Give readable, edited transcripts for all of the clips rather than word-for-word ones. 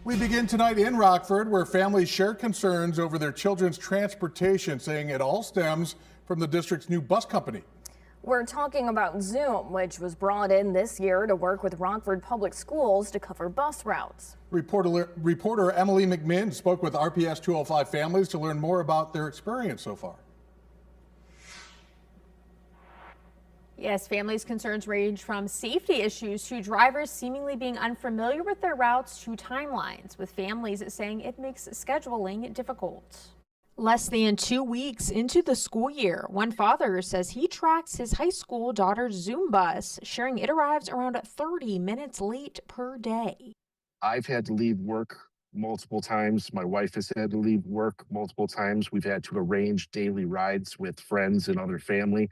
We begin tonight in Rockford, where families share concerns over their children's transportation, saying it all stems from the district's new bus company. We're talking about Zoom, which was brought in this year to work with Rockford Public Schools to cover bus routes. Reporter Emily McMinn spoke with RPS 205 families to learn more about their experience so far. Yes, families' concerns range from safety issues to drivers seemingly being unfamiliar with their routes to timelines, with families saying it makes scheduling difficult. Less than 2 weeks into the school year, one father says he tracks his high school daughter's Zoom bus, sharing it arrives around 30 minutes late per day. I've had to leave work multiple times. My wife has had to leave work multiple times. We've had to arrange daily rides with friends and other family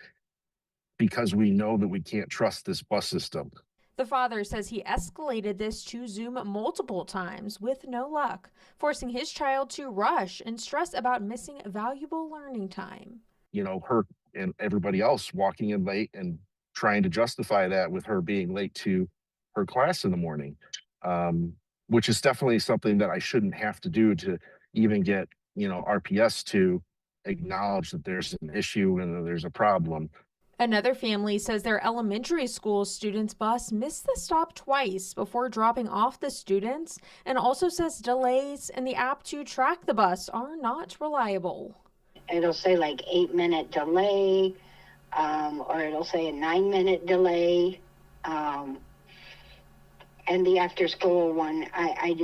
because we know that we can't trust this bus system. The father says he escalated this to Zoom multiple times with no luck, forcing his child to rush and stress about missing valuable learning time. You know, her and everybody else walking in late and trying to justify that with her being late to her class in the morning, which is definitely something that I shouldn't have to do to even get, RPS to acknowledge that there's an issue and that there's a problem. Another family says their elementary school student's bus missed the stop twice before dropping off the students, and also says delays in the app to track the bus are not reliable. It'll say like 8-minute delay, or it'll say a 9-minute delay. And the after school one, I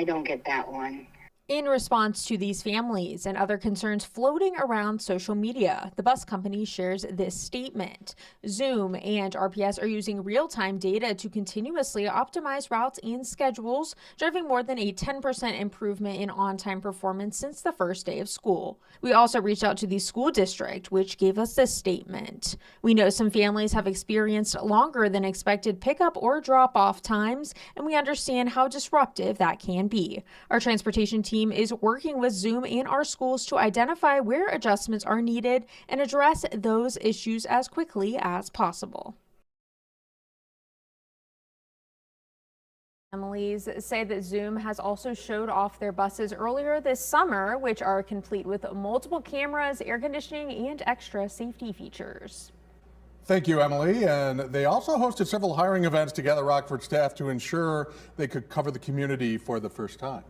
don't get that one. In response to these families and other concerns floating around social media, the bus company shares this statement. Zoom and RPS are using real-time data to continuously optimize routes and schedules, driving more than a 10% improvement in on-time performance since the first day of school. We also reached out to the school district, which gave us this statement. We know some families have experienced longer than expected pickup or drop-off times, and we understand how disruptive that can be. Our transportation team is working with Zoom and our schools to identify where adjustments are needed and address those issues as quickly as possible. Families say that Zoom has also showed off their buses earlier this summer, which are complete with multiple cameras, air conditioning, and extra safety features. Thank you, Emily. And they also hosted several hiring events to gather Rockford staff to ensure they could cover the community for the first time.